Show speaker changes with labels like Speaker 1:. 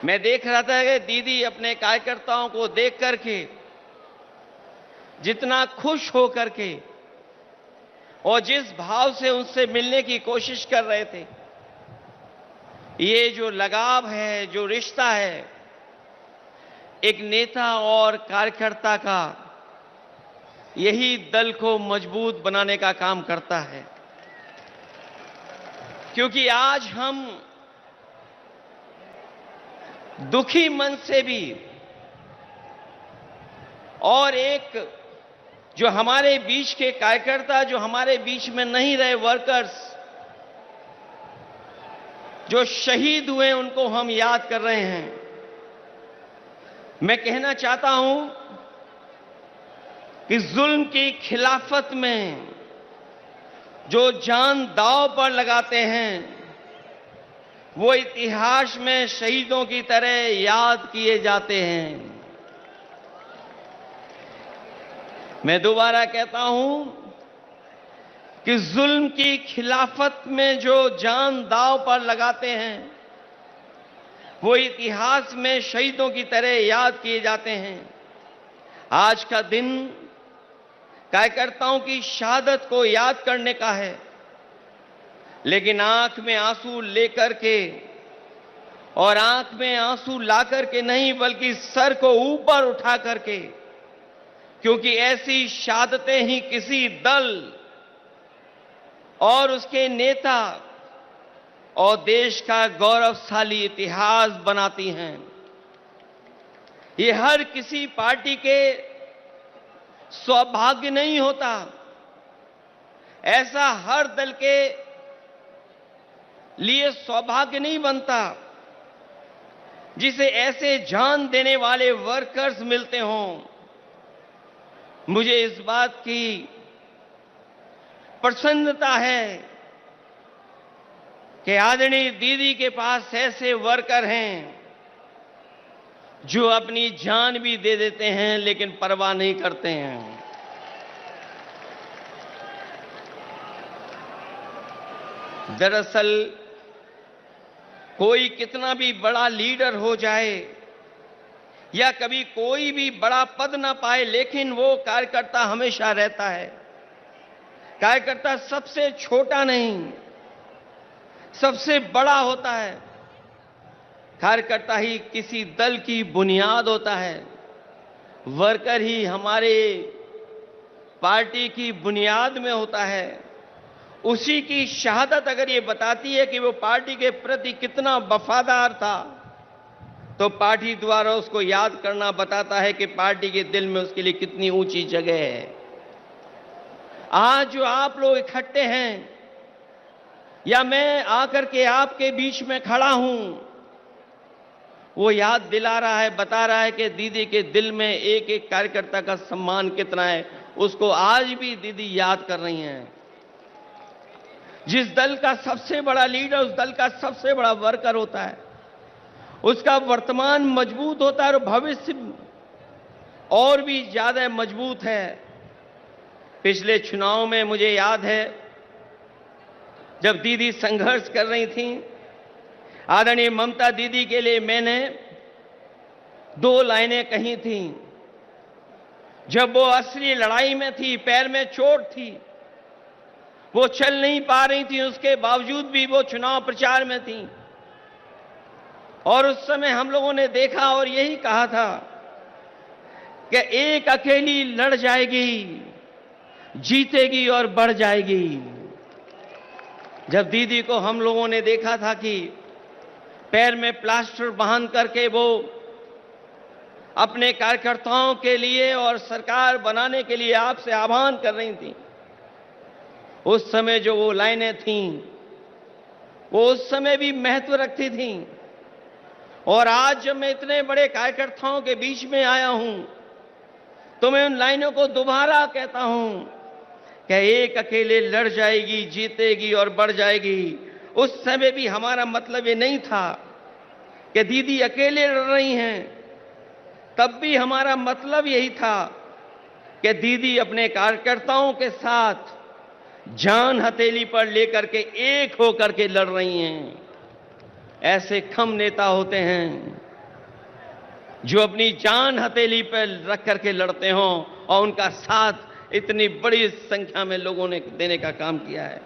Speaker 1: मैं देख रहा था कि दीदी अपने कार्यकर्ताओं को देख करके जितना खुश हो करके और जिस भाव से उनसे मिलने की कोशिश कर रहे थे, ये जो लगाव है, जो रिश्ता है, एक नेता और कार्यकर्ता का, यही दल को मजबूत बनाने का काम करता है। क्योंकि आज हम दुखी मन से भी और एक जो हमारे बीच के कार्यकर्ता, जो हमारे बीच में नहीं रहे वर्कर्स, जो शहीद हुए, उनको हम याद कर रहे हैं। मैं कहना चाहता हूं कि जुल्म की खिलाफत में जो जान दांव पर लगाते हैं, वो इतिहास में शहीदों की तरह याद किए जाते हैं। मैं दोबारा कहता हूं कि जुल्म की खिलाफत में जो जान दांव पर लगाते हैं, वो इतिहास में शहीदों की तरह याद किए जाते हैं। आज का दिन कार्यकर्ताओं की शहादत को याद करने का है, लेकिन आंख में आंसू लेकर के और आंख में आंसू ला करके नहीं, बल्कि सर को ऊपर उठा करके, क्योंकि ऐसी शहादतें ही किसी दल और उसके नेता और देश का गौरवशाली इतिहास बनाती हैं। ये हर किसी पार्टी के सौभाग्य नहीं होता, ऐसा हर दल के लिए सौभाग्य नहीं बनता जिसे ऐसे जान देने वाले वर्कर्स मिलते हों। मुझे इस बात की प्रसन्नता है कि आदरणीय दीदी के पास ऐसे वर्कर हैं जो अपनी जान भी दे देते हैं, लेकिन परवाह नहीं करते हैं। दरअसल कोई कितना भी बड़ा लीडर हो जाए या कभी कोई भी बड़ा पद ना पाए, लेकिन वो कार्यकर्ता हमेशा रहता है। कार्यकर्ता सबसे छोटा नहीं, सबसे बड़ा होता है। कार्यकर्ता ही किसी दल की बुनियाद होता है। वर्कर ही हमारे पार्टी की बुनियाद में होता है। उसी की शहादत अगर ये बताती है कि वो पार्टी के प्रति कितना वफादार था, तो पार्टी द्वारा उसको याद करना बताता है कि पार्टी के दिल में उसके लिए कितनी ऊंची जगह है। आज जो आप लोग इकट्ठे हैं या मैं आकर के आपके बीच में खड़ा हूं, वो याद दिला रहा है, बता रहा है कि दीदी के दिल में एक एक कार्यकर्ता का सम्मान कितना है। उसको आज भी दीदी याद कर रही हैं। जिस दल का सबसे बड़ा लीडर उस दल का सबसे बड़ा वर्कर होता है, उसका वर्तमान मजबूत होता है और भविष्य और भी ज्यादा मजबूत है। पिछले चुनाव में मुझे याद है, जब दीदी संघर्ष कर रही थी, आदरणीय ममता दीदी के लिए मैंने 2 लाइनें कही थी। जब वो असली लड़ाई में थी, पैर में चोट थी, वो चल नहीं पा रही थी, उसके बावजूद भी वो चुनाव प्रचार में थी। और उस समय हम लोगों ने देखा और यही कहा था कि एक अकेली लड़ जाएगी, जीतेगी और बढ़ जाएगी। जब दीदी को हम लोगों ने देखा था कि पैर में प्लास्टर बांध करके वो अपने कार्यकर्ताओं के लिए और सरकार बनाने के लिए आपसे आह्वान कर रही थी, उस समय जो वो लाइनें थीं, वो उस समय भी महत्व रखती थीं। और आज जब मैं इतने बड़े कार्यकर्ताओं के बीच में आया हूं, तो मैं उन लाइनों को दोबारा कहता हूं कि एक अकेले लड़ जाएगी, जीतेगी और बढ़ जाएगी। उस समय भी हमारा मतलब ये नहीं था कि दीदी अकेले लड़ रही हैं, तब भी हमारा मतलब यही था कि दीदी अपने कार्यकर्ताओं के साथ जान हथेली पर लेकर के एक होकर के लड़ रही हैं। ऐसे कम नेता होते हैं जो अपनी जान हथेली पर रख करके लड़ते हों और उनका साथ इतनी बड़ी संख्या में लोगों ने देने का काम किया है।